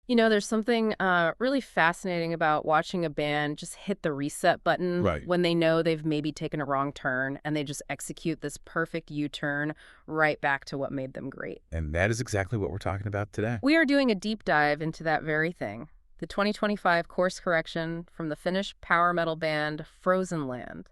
You know, there's something really fascinating about watching a band just hit the reset button Right. when they know they've maybe taken a wrong turn and they just execute this perfect U-turn right back to what made them great. And that is exactly what we're talking about today. We are doing a deep dive into that very thing. The 2025 course correction from the Finnish power metal band Frozen Land.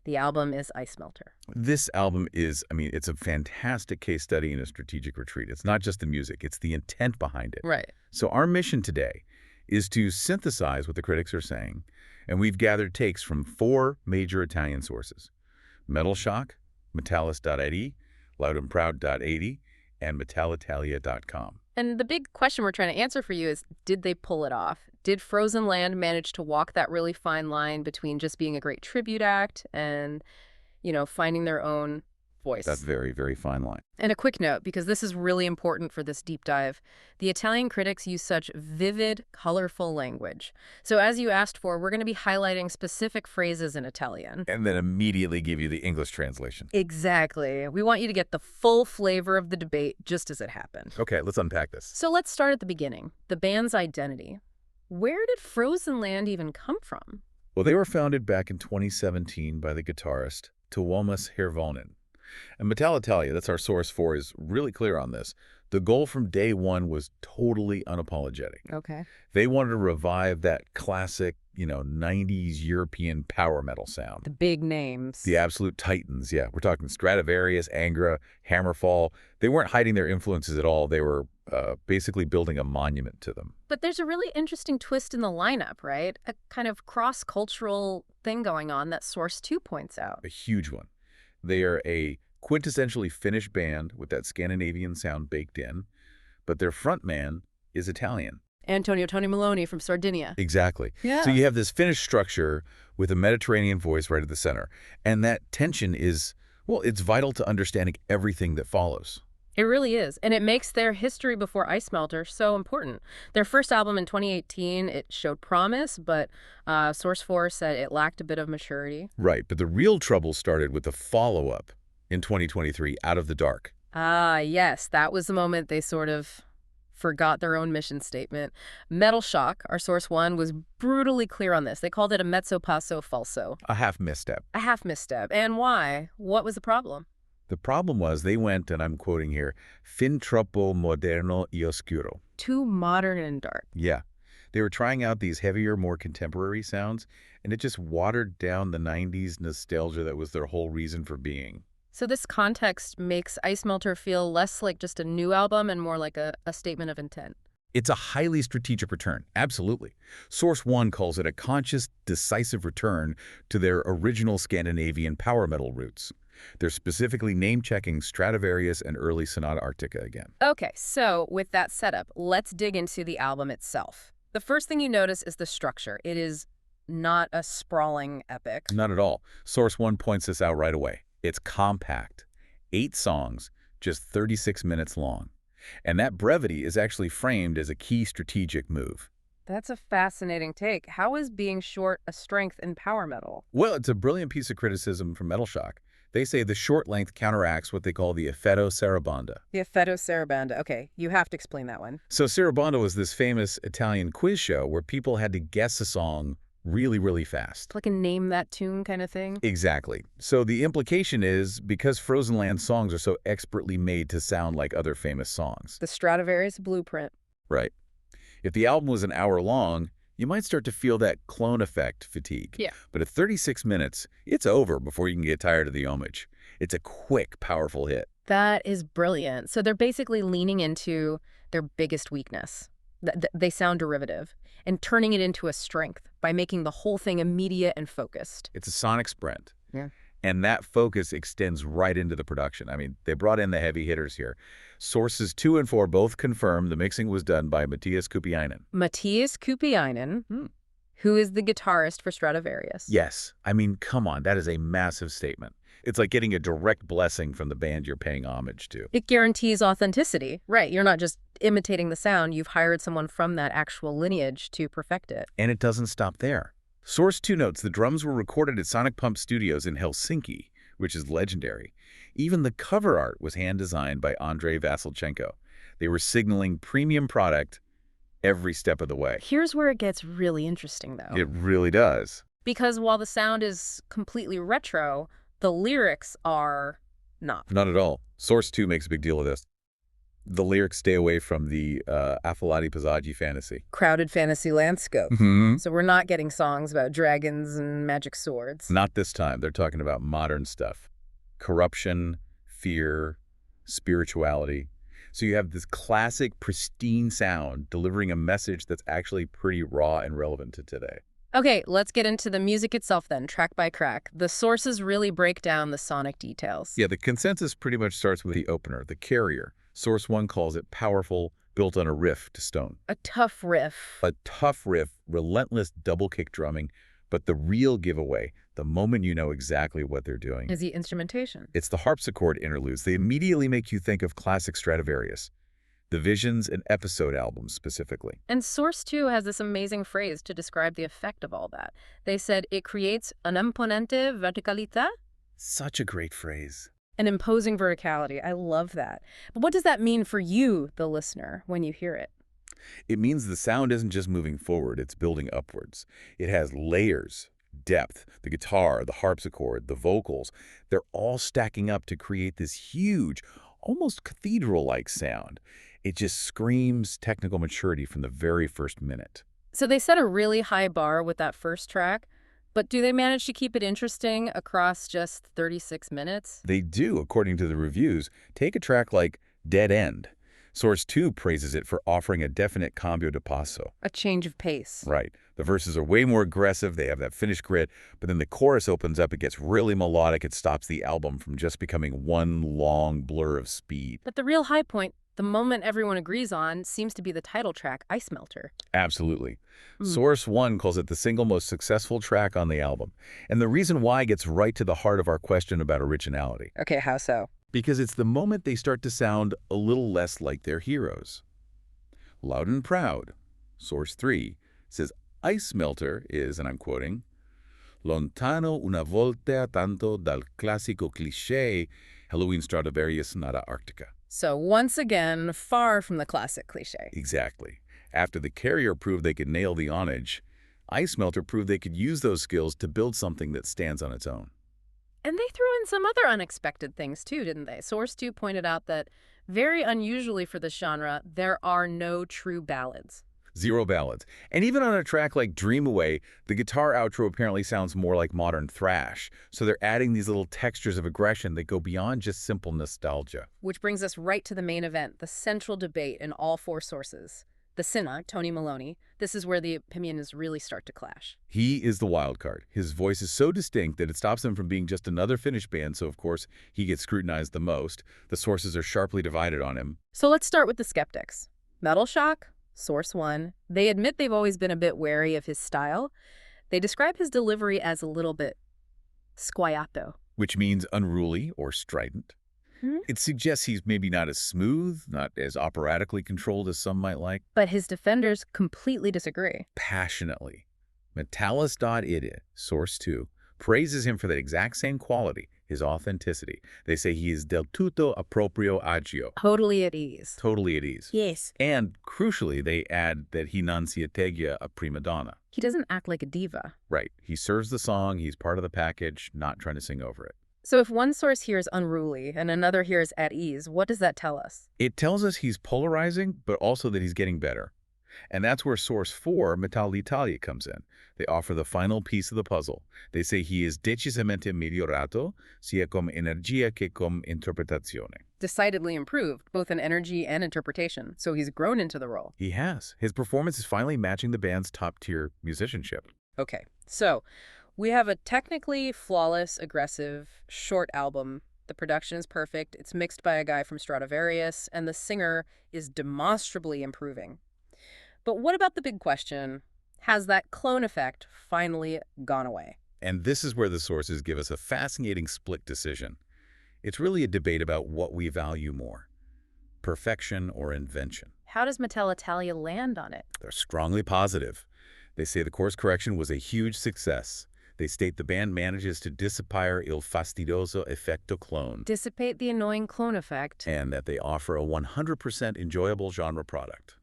The album is Icemelter. This album is, it's a fantastic case study in a strategic retreat. It's not just the music, it's the intent behind it. Right. So our mission today is to synthesize what the critics are saying, and we've gathered takes from 4 major Italian sources: Metal Shock, Metallis.id, loudandproud.80, and metalitalia.com. And the big question we're trying to answer for you is, did they pull it off? Did Frozen Land manage to walk that really fine line between just being a great tribute act and, finding their own voice? That's very, very fine line. And a quick note, because this is really important for this deep dive. The Italian critics use such vivid, colorful language. So as you asked for, we're going to be highlighting specific phrases in Italian. And then immediately give you the English translation. Exactly. We want you to get the full flavor of the debate just as it happened. Okay, let's unpack this. So let's start at the beginning. The band's identity. Where did Frozen Land even come from? Well, they were founded back in 2017 by the guitarist Tuomas Hirvonen. And Metalitalia, that's our source 4, is really clear on this. The goal from day one was totally unapologetic. Okay. They wanted to revive that classic, 90s European power metal sound. The big names. The absolute titans, yeah. We're talking Stradivarius, Angra, Hammerfall. They weren't hiding their influences at all. They were basically building a monument to them. But there's a really interesting twist in the lineup, right? A kind of cross-cultural thing going on that Source 2 points out. A huge one. They are a quintessentially Finnish band with that Scandinavian sound baked in, but their frontman is Italian. Antonio Tony Maloney from Sardinia. Exactly. Yeah. So you have this Finnish structure with a Mediterranean voice right at the center. And that tension is, well, it's vital to understanding everything that follows. It really is. And it makes their history before Icemelter so important. Their first album in 2018, it showed promise, but Source 4 said it lacked a bit of maturity. Right. But the real trouble started with the follow-up in 2023, Out of the Dark. Ah, yes. That was the moment they sort of forgot their own mission statement. Metal Shock, our Source 1, was brutally clear on this. They called it a mezzo passo falso. A half misstep. A half misstep. And why? What was the problem? The problem was they went, and I'm quoting here, fin troppo moderno e oscuro. Too modern and dark. Yeah. They were trying out these heavier, more contemporary sounds, and it just watered down the 90s nostalgia that was their whole reason for being. So this context makes Icemelter feel less like just a new album and more like a statement of intent. It's a highly strategic return, absolutely. Source 1 calls it a conscious, decisive return to their original Scandinavian power metal roots. They're specifically name-checking Stradivarius and early Sonata Arctica again. Okay, so with that setup, let's dig into the album itself. The first thing you notice is the structure. It is not a sprawling epic. Not at all. Source 1 points this out right away. It's compact. 8 songs, just 36 minutes long. And that brevity is actually framed as a key strategic move. That's a fascinating take. How is being short a strength in power metal? Well, it's a brilliant piece of criticism from Metal Shock. They say the short length counteracts what they call the effetto sarabanda. The effetto sarabanda. Okay, you have to explain that one. So sarabanda was this famous Italian quiz show where people had to guess a song really, really fast. Like a name that tune kind of thing? Exactly. So the implication is, because Frozen Land songs are so expertly made to sound like other famous songs. The Stradivarius blueprint. Right. If the album was an hour long, you might start to feel that clone effect fatigue. Yeah. But at 36 minutes, it's over before you can get tired of the homage. It's a quick, powerful hit. That is brilliant. So they're basically leaning into their biggest weakness. They sound derivative, and turning it into a strength by making the whole thing immediate and focused. It's a sonic sprint. Yeah. And that focus extends right into the production. They brought in the heavy hitters here. Sources 2 and 4 both confirm the mixing was done by Matthias Kupiainen. Matthias Kupiainen, who is the guitarist for Stradivarius. Yes. Come on. That is a massive statement. It's like getting a direct blessing from the band you're paying homage to. It guarantees authenticity. Right. You're not just imitating the sound. You've hired someone from that actual lineage to perfect it. And it doesn't stop there. Source 2 notes the drums were recorded at Sonic Pump Studios in Helsinki, which is legendary. Even the cover art was hand-designed by Andrei Vasilchenko. They were signaling premium product every step of the way. Here's where it gets really interesting, though. It really does. Because while the sound is completely retro, the lyrics are not. Not at all. Source 2 makes a big deal of this. The lyrics stay away from the affilati passaggi fantasy. Crowded fantasy landscape. Mm-hmm. So we're not getting songs about dragons and magic swords. Not this time. They're talking about modern stuff. Corruption, fear, spirituality. So you have this classic, pristine sound delivering a message that's actually pretty raw and relevant to today. Okay, let's get into the music itself then, track by track. The sources really break down the sonic details. Yeah, the consensus pretty much starts with the opener, the carrier. Source 1 calls it powerful, built on a riff to stone. A tough riff. A tough riff, relentless double kick drumming, but the real giveaway, the moment you know exactly what they're doing, Is the instrumentation. it's the harpsichord interludes. They immediately make you think of classic Stradivarius, the Visions and Episode albums specifically. And Source 2 has this amazing phrase to describe the effect of all that. They said it creates an imponente verticalità, Such a great phrase. an imposing verticality. I love that. But what does that mean for you, the listener, when you hear it? It means the sound isn't just moving forward, it's building upwards. It has layers, depth, the guitar, the harpsichord, the vocals. They're all stacking up to create this huge, almost cathedral-like sound. It just screams technical maturity from the very first minute. So they set a really high bar with that first track, but do they manage to keep it interesting across just 36 minutes? They do, according to the reviews. Take a track like Dead End. Source 2 praises it for offering a definite cambio de passo. A change of pace. Right. The verses are way more aggressive, they have that finished grit, but then the chorus opens up, it gets really melodic, it stops the album from just becoming one long blur of speed. But the real high point, the moment everyone agrees on, seems to be the title track, Icemelter. Absolutely. Source 1 calls it the single most successful track on the album. And the reason why gets right to the heart of our question about originality. Okay, how so? Because it's the moment they start to sound a little less like their heroes. Loud and Proud, Source 3, says Icemelter is, and I'm quoting, lontano una volta tanto dal classico cliché Halloween Stradivarius nada Arctica. So once again, far from the classic cliche. Exactly. After the carrier proved they could nail the onage, Icemelter proved they could use those skills to build something that stands on its own. And they threw in some other unexpected things too, didn't they? Source 2 pointed out that, very unusually for this genre, there are no true ballads. Zero ballads. And even on a track like Dream Away, the guitar outro apparently sounds more like modern thrash. So they're adding these little textures of aggression that go beyond just simple nostalgia. Which brings us right to the main event, the central debate in all four sources. The Sinner, Tony Maloney, this is where the opinions really start to clash. He is the wild card. His voice is so distinct that it stops him from being just another Finnish band, so of course he gets scrutinized the most. The sources are sharply divided on him. So let's start with the skeptics. Metal Shock, Source 1, they admit they've always been a bit wary of his style. They describe his delivery as a little bit squagliato. Which means unruly or strident. It suggests he's maybe not as smooth, not as operatically controlled as some might like. But his defenders completely disagree. Passionately. Metallis.id, Source 2, praises him for that exact same quality, his authenticity. They say he is del tutto a proprio agio. Totally at ease. Totally at ease. Yes. And, crucially, they add that he non si atteggia a prima donna. He doesn't act like a diva. Right. He serves the song, he's part of the package, not trying to sing over it. So if one source hears unruly and another hears at ease, what does that tell us? It tells us he's polarizing, but also that he's getting better. And that's where Source 4, Metal d'Italia, comes in. They offer the final piece of the puzzle. They say he is decisamente migliorato, sia com energia che com interpretazione. Decidedly improved, both in energy and interpretation, so he's grown into the role. He has. His performance is finally matching the band's top-tier musicianship. Okay, so we have a technically flawless, aggressive, short album. The production is perfect, it's mixed by a guy from Stradivarius, and the singer is demonstrably improving. But what about the big question? Has that clone effect finally gone away? And this is where the sources give us a fascinating split decision. It's really a debate about what we value more, perfection or invention. How does Metal Italia land on it? They're strongly positive. They say the course correction was a huge success. They state the band manages to dissipare il fastidioso effetto clone. Dissipate the annoying clone effect. And that they offer a 100% enjoyable genre product.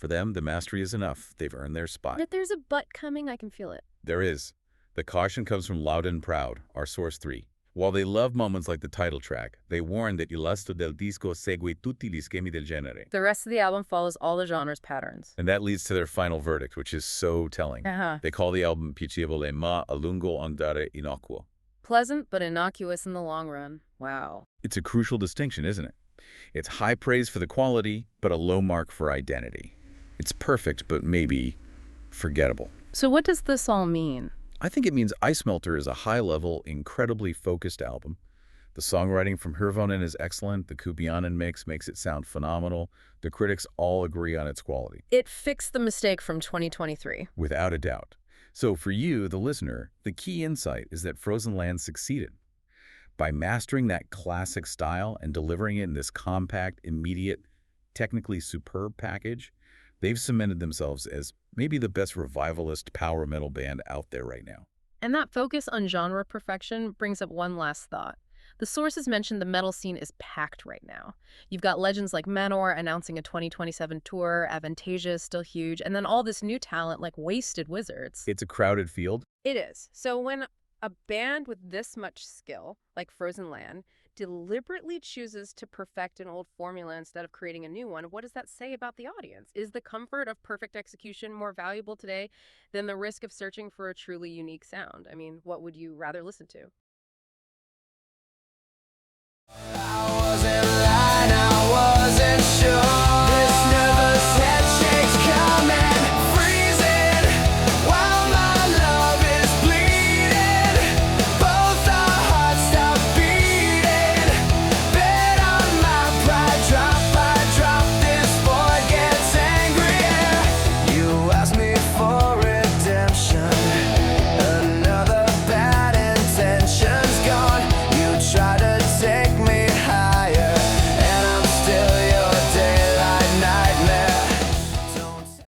For them, the mastery is enough. They've earned their spot. But there's a but coming, I can feel it. There is. The caution comes from Loud and Proud, our source 3. While they love moments like the title track, they warn that il resto del disco segue tutti gli schemi del genere. The rest of the album follows all the genre's patterns. And that leads to their final verdict, which is so telling. They call the album piacevole ma a lungo andare innocuo. Pleasant, but innocuous in the long run. Wow. It's a crucial distinction, isn't it? It's high praise for the quality, but a low mark for identity. It's perfect, but maybe forgettable. So what does this all mean? I think it means Icemelter is a high-level, incredibly focused album. The songwriting from Hirvonen is excellent. The Kupianen mix makes it sound phenomenal. The critics all agree on its quality. It fixed the mistake from 2023. Without a doubt. So for you, the listener, the key insight is that Frozen Land succeeded. By mastering that classic style and delivering it in this compact, immediate, technically superb package, they've cemented themselves as maybe the best revivalist power metal band out there right now. And that focus on genre perfection brings up one last thought. The sources mentioned the metal scene is packed right now. You've got legends like Manor announcing a 2027 tour, Avantasia is still huge, and then all this new talent like Wasted Wizards. It's a crowded field. It is. So when a band with this much skill, like Frozen Land, deliberately chooses to perfect an old formula instead of creating a new one, what does that say about the audience? Is the comfort of perfect execution more valuable today than the risk of searching for a truly unique sound? I mean, what would you rather listen to? I wasn't lying, I wasn't sure. This nervous head shakes coming, freezing, while my love is bleeding. Both our hearts stop beating. Bet on my pride, drop by drop, this boy gets angrier. You asked me for redemption, another bad intention's gone. You try to take me higher, and I'm still young.